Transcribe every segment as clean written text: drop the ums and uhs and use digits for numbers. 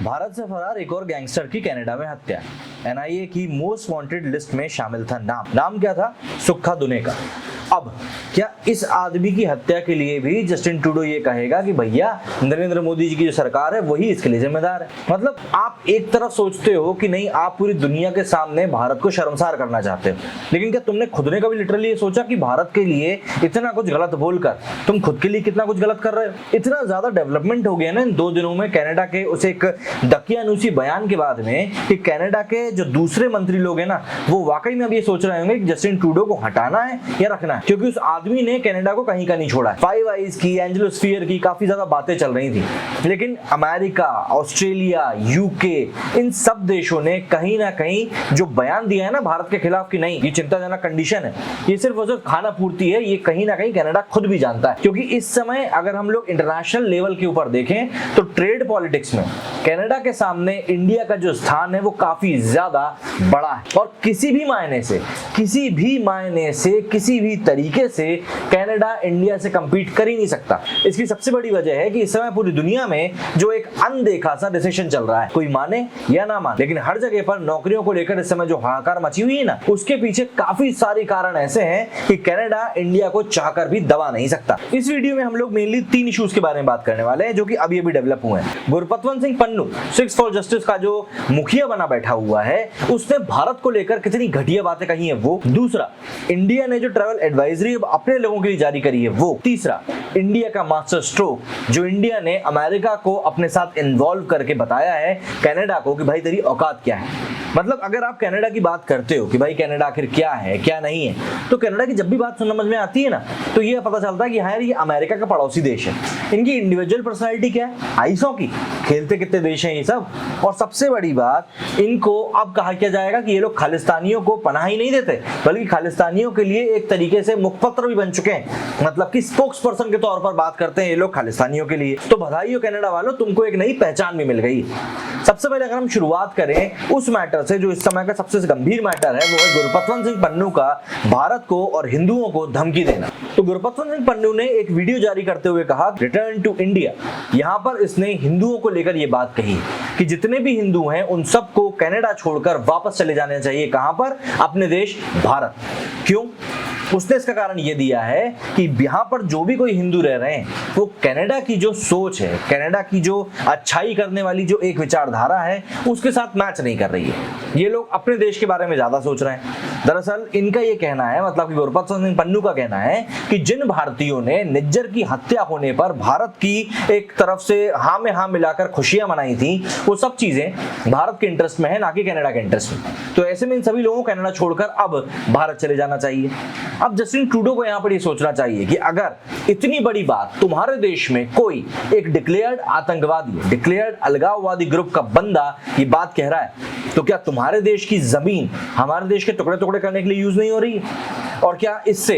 भारत से फरार एक और गैंगस्टर की कनाडा में हत्या। एनआईए की मोस्ट वांटेड लिस्ट में शामिल था। नाम क्या था? सुक्खा दुने का। अब क्या इस आदमी की हत्या के लिए भी जस्टिन ट्रूडो ये कहेगा कि भैया नरेंद्र मोदी जी की जो सरकार है वही इसके लिए जिम्मेदार है? मतलब आप एक तरफ सोचते हो कि नहीं, आप पूरी दुनिया के सामने भारत को शर्मसार करना चाहते हो, लेकिन क्या तुमने खुद ने कभी लिटरली ये सोचा कि भारत के लिए इतना कुछ गलत बोलकर तुम खुद के लिए कितना कुछ गलत कर रहे हो? इतना ज्यादा डेवलपमेंट हो गया ना इन 2 दिनों में कनाडा के उस एक दकियानूसी बयान के बाद में कि कनाडा के जो दूसरे मंत्री लोग हैं ना, वो वाकई में अब ये सोच रहे होंगे कि जस्टिन ट्रूडो को हटाना है या रखना है, क्योंकि उस आदमी ने कनाडा को कहीं का नहीं छोड़ा है। फाइव आइज की, एंजिलोस्फीयर की काफी ज्यादा बातें चल रही थी, लेकिन अमेरिका, ऑस्ट्रेलिया, यूके, इन सब देशों ने कहीं ना कहीं जो बयान दिया है ना भारत के खिलाफ कि नहीं, ये चिंताजनक कंडीशन है, ये सिर्फ और सिर्फ खाना पूर्ति है, ये कहीं ना कहीं कनाडा खुद भी जानता है। क्योंकि इस समय अगर हम लोग इंटरनेशनल लेवल के ऊपर देखें तो ट्रेड पॉलिटिक्स में कनाडा के सामने इंडिया का जो स्थान है वो काफी ज्यादा बड़ा है, और किसी भी मायने से किसी भी तरीके से कनाडा इंडिया से कंपीट कर ही नहीं सकता। इसकी सबसे बड़ी वजह है कि इस समय पूरी दुनिया में जो एक अनदेखा सा रिसेशन चल रहा है, कोई माने या ना माने, लेकिन हर जगह पर नौकरियों को लेकर इस समय जो हाहाकार मची हुई है ना, उसके पीछे काफी सारे कारण ऐसे हैं कि कनाडा इंडिया को चाहकर भी दबा नहीं सकता। इस वीडियो में हम लोग मेनली 3 इश्यूज के बारे में बात करने वाले हैं जो कि अभी डेवलप हुए हैं। Gurpatwant Singh Pannu, six for justice का जो मुखिया बना बैठा हुआ है, उसने भारत को लेकर कितनी घटिया बातें कही है वो। दूसरा, इंडिया ने जो ट्रैवल एडवाइजरी अपने लोगों के लिए जारी करी है वो। तीसरा, इंडिया का मास्टर स्ट्रोक जो इंडिया ने अमेरिका को अपने साथ इन्वॉल्व करके बताया है कनाडा को कि भाई तेरी औकात क्या है। मतलब अगर आप कनाडा की बात करते हो कि भाई कनाडा आखिर क्या है क्या नहीं है, तो कनाडा की जब भी बात समझ में आती है ना, तो ये पता चलता है कि यार ये अमेरिका का पड़ोसी देश है। इनकी इंडिविजुअल पर्सनालिटी क्या है? आइसों की, खेलते कितने देश हैं ये सब। और सबसे बड़ी बात, इनको अब कहा क्या जाएगा कि ये लोग खालिस्तानियों को पनाह ही नहीं देते, बल्कि खालिस्तानियों के लिए एक तरीके से मुखपत्र भी बन चुके हैं। मतलब कि स्पोक्स पर्सन के तौर पर बात करते हैं ये लोग खालिस्तानियों के लिए। तो बधाई हो कनाडा वालों, तुमको एक नई पहचान भी मिल गई। सबसे पहले अगर हम शुरुआत करें उस मैटर से जो इस समय का सबसे गंभीर मैटर है, वो है गुरपतवंत सिंह पन्नू का भारत को और हिंदुओं को धमकी देना। तो गुरपतवंत सिंह पन्नू ने एक वीडियो जारी करते हुए कहा रिटर्न टू इंडिया। यहां पर इसने हिंदुओं को लेकर यह बात कही कि जितने भी हिंदू हैं उन सबको कनाडा छोड़कर वापस चले जाने चाहिए। कहां पर? अपने देश भारत। क्यों? उसने इसका कारण यह दिया है कि यहां पर जो भी कोई हिंदू रह रहे हैं वो कनाडा की जो सोच है, कनाडा की जो अच्छाई करने वाली जो एक विचारधारा है, उसके साथ मैच नहीं कर रही है। ये लोग अपने देश के बारे में ज्यादा सोच रहे हैं। दरअसल इनका ये कहना है, मतलब कि गुरपतवंत सिंह पन्नू का कहना है कि जिन भारतीयों ने निज्जर की हत्या होने पर भारत की एक तरफ से हाँ में हाँ मिलाकर खुशियां मनाई थी, वो सब चीजें भारत के इंटरेस्ट में है, ना कि कनाडा के इंटरेस्ट में। तो ऐसे में इन सभी लोगों को कनाडा छोड़कर अब भारत चले जाना चाहिए। अब जस्टिन ट्रूडो को यहां पर ये सोचना चाहिए कि अगर इतनी बड़ी बात तुम्हारे देश में कोई एक डिक्लेयर्ड आतंकवादी, डिक्लेयर्ड अलगाववादी ग्रुप का बंदा ये बात कह रहा है, तो क्या तुम्हारे देश की जमीन हमारे देश के टुकड़े टुकड़े करने के लिए यूज नहीं हो रही है? और क्या इससे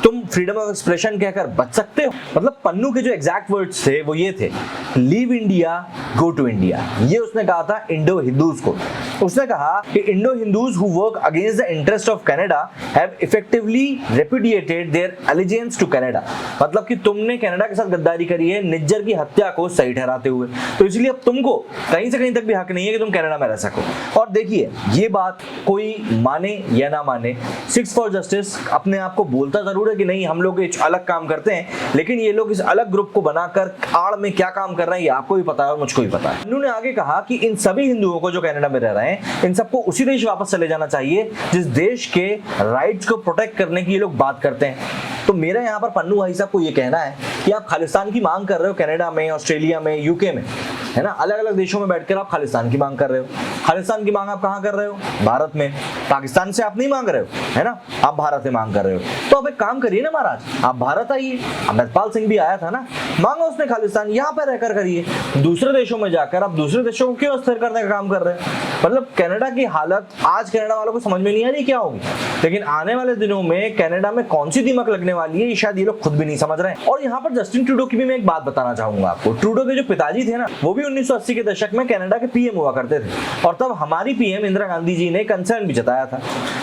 तुम फ्रीडम ऑफ एक्सप्रेशन कहकर बच सकते हो? मतलब पन्नू के जो एग्जैक्ट वर्ड्स थे वो ये थे, leave India go to India. ये उसने कहा था इंडो हिंदूज को। उसने कहा कि Indo Hindus who work against the interest of Canada have effectively repudiated their allegiance to Canada. मतलब कि तुमने कनाडा के साथ गद्दारी करी है निज्जर की हत्या को सही ठहराते हुए, तो इसलिए अब तुमको कहीं से कहीं तक भी हक नहीं है कि तुम कनाडा में रह सको। और देखिए, ये बात कोई माने या ना माने, सिक्स फॉर जस्टिस अपने आप को बोलता जरूर है कि नहीं हम लोग एक अलग काम करते हैं, लेकिन ये लोग इस अलग ग्रुप को बनाकर आड़ में क्या काम कर रहे हैं ये आपको भी पता है और मुझको भी पता है। पन्नू ने आगे कहा कि इन सभी हिंदुओं को जो कनाडा में रह रहे हैं, इन सबको उसी देश वापस चले जाना चाहिए जिस देश के राइट्स को प्रोटेक्ट करने की ये लोग बात करते हैं। तो मेरा यहाँ पर पन्नू भाई साहब को ये कहना है कि आप खालिस्तान की मांग कर रहे हो कनाडा में, ऑस्ट्रेलिया में, यूके में, है ना, अलग अलग देशों में बैठकर आप खालिस्तान की मांग कर रहे हो। खालिस्तान की मांग आप कहां कर रहे हो? भारत में। पाकिस्तान से आप नहीं मांग रहे हो, है ना, आप भारत में मांग कर रहे हो। तो आप एक काम करिए ना महाराज, आप भारत आइए। अमृतपाल सिंह भी आया था ना, मांगा उसने खालिस्तान, यहाँ पर रहकर करिए। दूसरे देशों में जाकर आप दूसरे देशों को क्यों अस्थिर करने का काम कर रहे हैं? मतलब कनाडा की हालत आज कनाडा वालों को समझ में नहीं आ रही क्या होगी, लेकिन आने वाले दिनों में कनाडा में कौन सी दीमक लगने वाली है, ये शायद ये लोग खुद भी नहीं समझ रहे हैं। और यहाँ पर जस्टिन ट्रूडो की भी मैं एक बात बताना चाहूंगा आपको। ट्रूडो के जो पिताजी थे ना, वो भी 1980 के दशक में कनाडा के पीएम हुआ करते थे, और तब हमारी पीएम इंदिरा गांधी जी ने कंसर्न भी जताया था।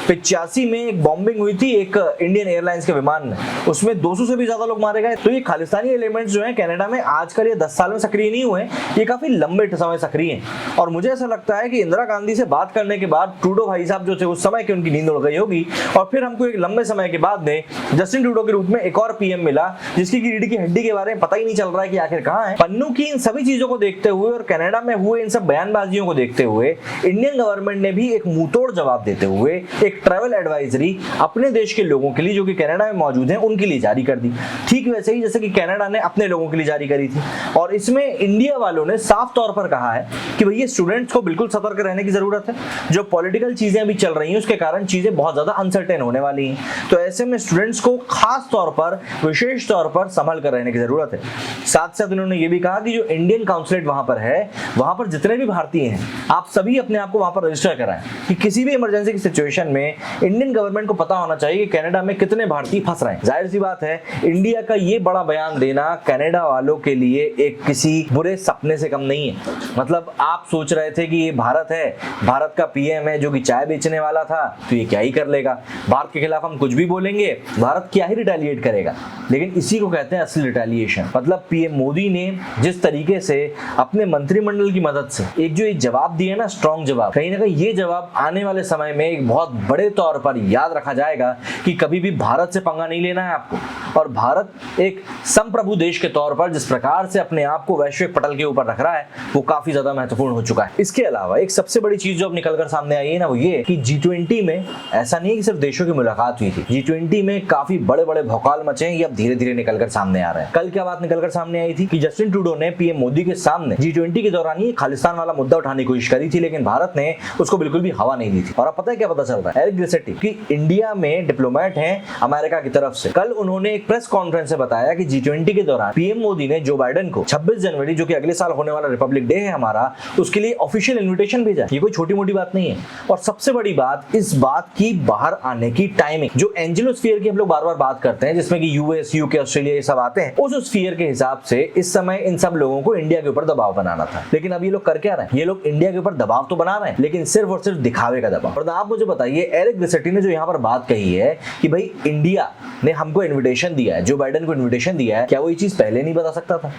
85 में एक बॉम्बिंग हुई थी एक इंडियन एयरलाइंस के विमान में, उसमें 200 से भी ज्यादा लोग मारे गए। तो ये खालिस्तानी एलिमेंट्स जो है कनाडा में आजकल ये 10 साल में सक्रिय नहीं हुए, ये काफी लंबे समय सक्रिय हैं। और मुझे ऐसा लगता है कि इंदिरा गांधी से बात करने के बाद ट्रूडो भाई साहब जो थे उस समय की उनकी नींद उड़ गई होगी, और फिर हमको एक लंबे समय के बाद में जस्टिन ट्रूडो के रूप में एक और पीएम मिला जिसकी रीढ़ की हड्डी के बारे में पता ही नहीं चल रहा है कि आखिर कहां है। पन्नू की इन सभी चीजों को देखते हुए और कनाडा में हुए इन सब बयानबाजियों को देखते हुए इंडियन गवर्नमेंट ने भी एक मुंहतोड़ जवाब देते हुए एक ट्रैवल एडवाइजरी अपने देश के लोगों के लिए जो कि कनाडा में मौजूद हैं उनके लिए जारी कर दी, ठीक वैसे ही जैसे कि कनाडा ने अपने लोगों के लिए जारी करी थी। और इसमें इंडिया वालों ने साफ तौर पर कहा है कि भैया स्टूडेंट्स को बिल्कुल सतर्क रहने की जरूरत है, जो पॉलिटिकल चीजें अभी चल रही हैं उसके कारण चीजें बहुत ज्यादा अनसर्टेन होने वाली हैं, तो ऐसे में स्टूडेंट्स को खास तौर पर विशेष तौर पर संभल कर रहने की जरूरत है। साथ साथ उन्होंने ये भी कहा कि जो इंडियन काउंसलेट वहां पर है, वहां पर जितने भी भारतीय हैं आप सभी अपने आप को वहां पर रजिस्टर कराएं, कि किसी भी इमरजेंसी की सिचुएशन में इंडियन गवर्नमेंट को पता होना चाहिए कि कनाडा में कितने भारतीय फंस रहे हैं। जाहिर सी बात है इंडिया का ये बड़ा बयान देना कनाडा वालों के लिए एक किसी बुरे सपने से कम नहीं है। मतलब आप सोच रहे थे कि ये भारत है, भारत का पीएम है जो कि चाय बेचने वाला था, तो ये क्या ही कर लेगा, भारत के खिलाफ हम कुछ भी बोलेंगे भारत क्या ही रिटेलिएट करेगा। लेकिन इसी को कहते हैं असली रिटेलिएशन। मतलब पीएम मोदी ने जिस तरीके से अपने मंत्रिमंडल की मदद से एक जो जवाब दिया ना, स्ट्रॉन्ग जवाब, कहीं ना कहीं ये जवाब आने वाले समय में एक बहुत बड़े तौर पर याद रखा जाएगा कि कभी भी भारत से पंगा नहीं लेना है आपको। और भारत एक संप्रभु देश के तौर पर जिस प्रकार से अपने आप को वैश्विक पटल के ऊपर रख रहा है वो काफी ज्यादा महत्वपूर्ण हो चुका है। इसके अलावा एक सबसे बड़ी चीज जो अब निकलकर सामने आई है ना, वो ये कि G20 में ऐसा नहीं है कि सिर्फ देशों की मुलाकात हुई थी, G20 में काफी बड़े बड़े भौकाल मचे हैं, ये अब धीरे धीरे निकलकर सामने आ रहे हैं। कल क्या बात निकलकर सामने आई थी कि जस्टिन ट्रूडो ने पीएम मोदी के सामने G20 के दौरान ही खालिस्तान वाला मुद्दा उठाने की कोशिश करी थी, लेकिन भारत ने उसको बिल्कुल भी हवा नहीं दी थी। और अब पता है क्या पता चल रहा है, एरिक ग्रिसेटी कि इंडिया में डिप्लोमेट हैं अमेरिका की तरफ से, कल उन्होंने एक प्रेस कॉन्फ्रेंस में बताया कि G20 के दौरान पीएम मोदी ने जो बाइडेन को 26 जनवरी जो कि अगले साल होने वाला रिपब्लिक डे है हमारा, उसके लिए ऑफिशियल इन्विटेशन भेजा। ये कोई छोटी मोटी बात नहीं है। और सबसे बड़ी बात इस बात की बाहर आने की टाइमिंग, जो एंजेलोस्फीयर की हम लोग बार बार बात करते हैं जिसमें कि यूएस, यूके, ऑस्ट्रेलिया ये सब आते हैं, उस स्फीयर के हिसाब से इस समय इन सब लोगों को इंडिया के ऊपर दबाव बनाना था। लेकिन अब ये लोग कर क्या रहे हैं, ये लोग इंडिया के ऊपर दबाव तो बना रहे हैं लेकिन सिर्फ और सिर्फ दिखावे का दबाव। और आप मुझे बताइए, एरिक ग्रिसेटी ने जो यहाँ पर बात कही है कि भाई इंडिया ने हमको इन्विटेशन दिया है, जो बाइडेन को इन्विटेशन दिया है, क्या वो ये चीज पहले नहीं बता सकता था?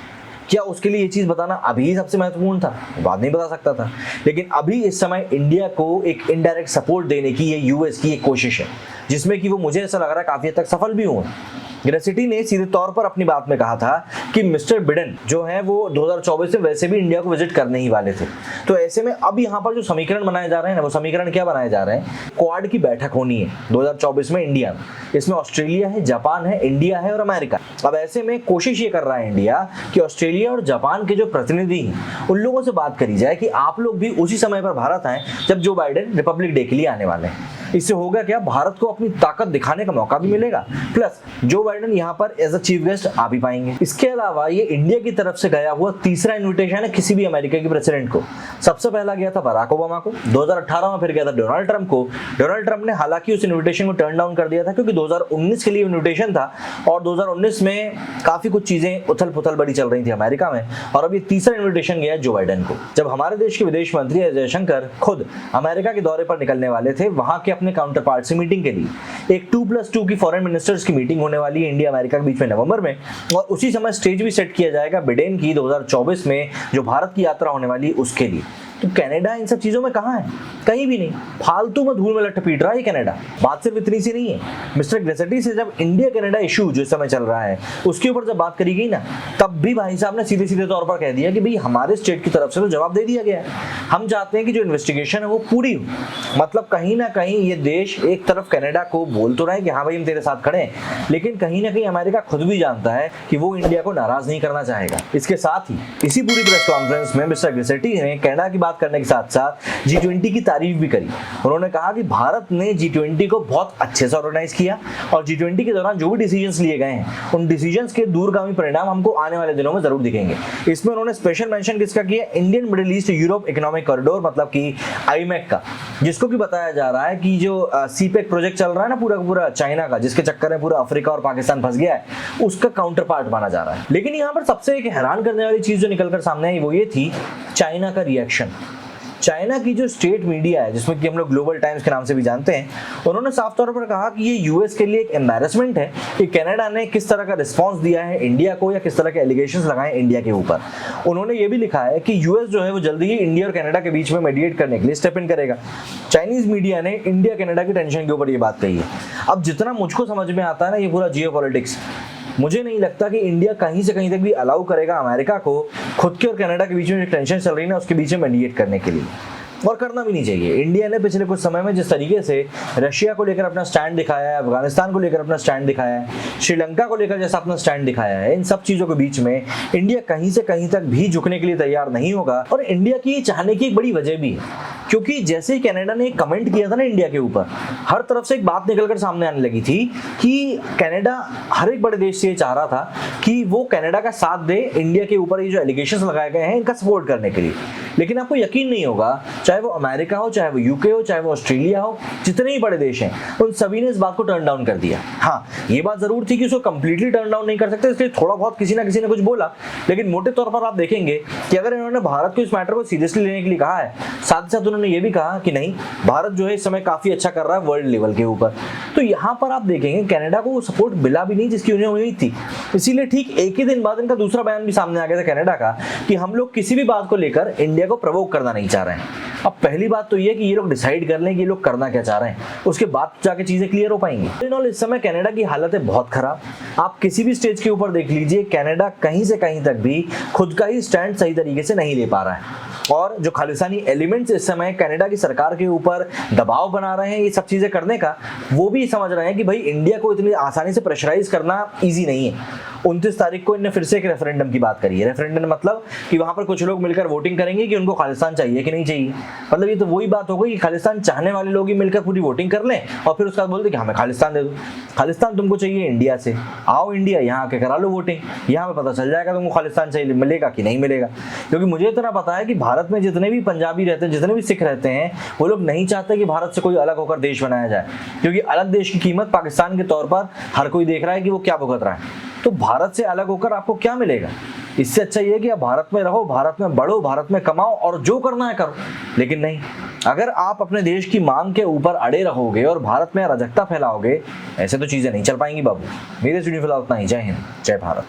क्या उसके लिए ये चीज बताना अभी सबसे महत्वपूर्ण था? बाद नहीं बता सकता था। लेकिन अभी इस समय इंडिया को एक इनडायरेक्ट सपोर्ट देने की ये यूएस की एक कोशिश है, जिसमें कि वो मुझे ऐसा लग रहा है काफी हद तक सफल भी हुए। ग्रेसिटी ने सीधे तौर पर अपनी बात में कहा था कि मिस्टर बिडेन जो है वो 2024 में वैसे भी इंडिया को विजिट करने ही वाले थे। तो ऐसे में अब यहाँ पर जो समीकरण बनाए जा रहे हैं ना, वो समीकरण क्या बनाए जा रहे हैं, क्वाड की बैठक होनी है 2024 में इंडिया में। इसमें ऑस्ट्रेलिया है, जापान है, इंडिया है और अमेरिका। अब ऐसे में कोशिश ये कर रहा है इंडिया कि ऑस्ट्रेलिया और जापान के जो प्रतिनिधि हैं उन लोगों से बात करी जाए कि आप लोग भी उसी समय पर भारत आए जब जो बाइडेन रिपब्लिक डे के लिए आने वाले हैं। इससे होगा क्या, भारत को अपनी ताकत दिखाने का मौका भी मिलेगा, प्लस जो बाइडेन यहाँ पर एज अ चीफ गेस्ट आ भी पाएंगे। इसके अलावा ये इंडिया की तरफ से गया हुआ तीसरा इन्विटेशन है किसी भी अमेरिका के प्रेसिडेंट को। सबसे पहला गया था बराक ओबामा को, 2018 में फिर गया था डोनाल्ड ट्रंप को। डोनाल्ड ट्रंप ने हालांकि उस इन्विटेशन को टर्न डाउन कर दिया था क्योंकि 2019 के लिए इन्विटेशन था और 2019 में काफी कुछ चीजें उथल पुथल बड़ी चल रही थी अमेरिका में। और अब ये तीसरा इन्विटेशन गया जो बाइडेन को। जब हमारे देश के विदेश मंत्री जयशंकर खुद अमेरिका के दौरे पर निकलने वाले थे, वहां के अपने काउंटर पार्ट से मीटिंग के लिए एक 2+2 की फॉरेन मिनिस्टर्स की मीटिंग होने वाली है इंडिया अमेरिका के बीच में नवंबर में, और उसी समय स्टेज भी सेट किया जाएगा बिडेन की 2024 में जो भारत की यात्रा होने वाली है उसके लिए। तो कनाडा इन सब चीजों में कहां है? कहीं भी नहीं। फालतू में धूल में लट पीट रहा है कनाडा। बात सिर्फ इतनी सी नहीं है। मिस्टर ग्रेसिटी से जब इंडिया कनाडा इशू जो इस समय चल रहा है उसके ऊपर जब बात करी गई ना, तब भी भाई साहब ने सीधे सीधे तौर पर कह दिया कि भाई हमारे स्टेट की तरफ से तो जवाब दे दिया गया है, हम चाहते हैं कि जो इन्वेस्टिगेशन है वो पूरी हो। मतलब कहीं ना कहीं ये देश एक तरफ कनाडा को बोल तो रहा है कि हाँ भाई हम तेरे साथ खड़े हैं, लेकिन कहीं ना कहीं अमेरिका खुद भी जानता है कि वो इंडिया को नाराज नहीं करना चाहेगा। इसके साथ ही इसी पूरी प्रेस कॉन्फ्रेंस में मिस्टर ग्रेसिटी ने कनाडा की बात करने के साथ साथ G20 की तारीफ भी करी। उन्होंने कहा कि भारत ने G20 को बहुत अच्छे से ऑर्गेनाइज किया और G20 के दौरान जो भी डिसीजंस लिए गए हैं उन डिसीजंस के दूरगामी परिणाम हमको आने वाले दिनों में जरूर दिखेंगे। इसमें उन्होंने स्पेशल मेंशन किसका किया, Indian middle east Europe economic economic corridor मतलब कि आईमेक का, जिसको कि बताया जा रहा है कि जो सीपेक प्रोजेक्ट चल रहा है ना पूरा का पूरा चाइना का, जिसके चक्कर में पूरा अफ्रीका और पाकिस्तान फंस गया है, उसका काउंटर पार्ट माना जा रहा है। लेकिन यहाँ पर सबसे एक हैरान करने वाली चीज जो निकलकर सामने आई वो ये थी चाइना का रिएक्शन। चाइना की जो स्टेट मीडिया है, जिसमें कि हम लोग ग्लोबल टाइम्स के नाम से भी जानते हैं, उन्होंने साफ तौर पर कहा कि ये यूएस के लिए एक एम्बैरेसमेंट है कि कनाडा ने किस तरह का रिस्पांस दिया है इंडिया को, या किस तरह के एलिगेशंस लगाए इंडिया के ऊपर। उन्होंने ये भी लिखा है कि यूएस जो है वो जल्दी ही इंडिया और कनाडा के बीच में मीडिएट करने के लिए स्टेप इन करेगा। चाइनीज मीडिया ने इंडिया कनाडा की टेंशन के ऊपर ये बात कही है। अब जितना मुझको समझ में आता है ना ये पूरा जियोपॉलिटिक्स, मुझे नहीं लगता कि इंडिया कहीं से कहीं तक भी अलाउ करेगा अमेरिका को खुद के और कनाडा के बीच में जो टेंशन चल रही है ना उसके बीच में मीडिएट करने के लिए, और करना भी नहीं चाहिए। इंडिया ने पिछले कुछ समय में जिस तरीके से रशिया को लेकर अपना स्टैंड दिखाया है, अफगानिस्तान को लेकर अपना स्टैंड दिखाया है, श्रीलंका को लेकर जैसा अपना स्टैंड दिखाया है, इन सब चीजों के बीच में इंडिया कहीं से कहीं तक भी झुकने के लिए तैयार नहीं होगा। और इंडिया की चाहने की एक बड़ी वजह भी है, क्योंकि जैसे ही कनाडा ने एक कमेंट किया था ना इंडिया के ऊपर, हर तरफ से एक बात निकलकर सामने आने लगी थी कि कनाडा हर एक बड़े देश से ये चाह रहा था कि वो कनाडा का साथ दे इंडिया के ऊपर ये जो एलिगेशंस लगाए गए हैं इनका सपोर्ट करने के लिए। लेकिन आपको यकीन नहीं होगा, चाहे वो अमेरिका हो, चाहे वो यूके हो, चाहे वो ऑस्ट्रेलिया हो, जितने ही बड़े देश हैं उन सभी ने इस बात को टर्न डाउन कर दिया। हाँ, ये बात जरूर थी कि उसको कंप्लीटली टर्न डाउन नहीं कर सकते, इसलिए थोड़ा बहुत किसी ना किसी ने कुछ बोला। लेकिन मोटे तौर पर आप देखेंगे कि अगर इन्होंने भारत को इस मैटर को सीरियसली लेने के लिए कहा है, साथ ही साथ उन्होंने ये भी कहा कि नहीं, भारत जो है इस समय काफी अच्छा कर रहा है वर्ल्ड लेवल के ऊपर, तो यहाँ पर आप देखेंगे कनाडा को वो सपोर्ट मिला भी नहीं जिसकी उन्हें उम्मीद थी। इसीलिए ठीक एक ही दिन बाद इनका दूसरा बयान भी सामने आ गया था कनाडा का कि हम लोग किसी भी बात को लेकर इंडिया को प्रवोक करना नहीं चाह रहे हैं। अब पहली बात तो ये कि ये लोग डिसाइड कर लें कि ये लोग करना क्या चाह रहे हैं, उसके बाद जाके चीजें क्लियर हो पाएंगी। इन इस समय कनाडा की हालत है बहुत खराब। आप किसी भी स्टेज के ऊपर देख लीजिए, कनाडा कहीं से कहीं तक भी खुद का ही स्टैंड सही तरीके से नहीं ले पा रहा है, और जो खालिस्तानी एलिमेंट्स इस समय कनाडा की सरकार के ऊपर दबाव बना रहे हैं ये सब चीजें करने का, वो भी समझ रहे हैं कि भाई इंडिया को इतनी आसानी से प्रेशराइज करना इजी नहीं है। 29 तारीख को इन्होंने फिर से एक रेफरेंडम की बात करी है। रेफरेंडम मतलब कि वहां पर कुछ लोग मिलकर वोटिंग करेंगे कि उनको खालिस्तान चाहिए कि नहीं चाहिए। मतलब ये तो वही बात हो गई कि खालिस्तान चाहने वाले लोग ही मिलकर पूरी वोटिंग कर लें और फिर उसके बाद बोलते कि हमें खालिस्तान दे दो। खालिस्तान तुमको चाहिए इंडिया से, आओ इंडिया यहाँ के करा लो वोटिंग, यहाँ पे पता चल जाएगा तुमको खालिस्तान चाहिए मिलेगा कि नहीं मिलेगा। क्योंकि मुझे इतना पता है कि भारत में जितने भी पंजाबी रहते हैं, जितने भी सिख रहते हैं, वो लोग नहीं चाहते कि भारत से कोई अलग होकर देश बनाया जाए, क्योंकि अलग देश की कीमत पाकिस्तान के तौर पर हर कोई देख रहा है कि वो क्या भुगत रहा है। तो भारत से अलग होकर आपको क्या मिलेगा? इससे अच्छा ये है कि आप भारत में रहो, भारत में बढ़ो, भारत में कमाओ और जो करना है करो। लेकिन नहीं, अगर आप अपने देश की मांग के ऊपर अड़े रहोगे और भारत में अराजकता फैलाओगे, ऐसे तो चीजें नहीं चल पाएंगी बाबू। मेरे स्टूडियो फिलहाल उतना ही। जय हिंद, जय भारत।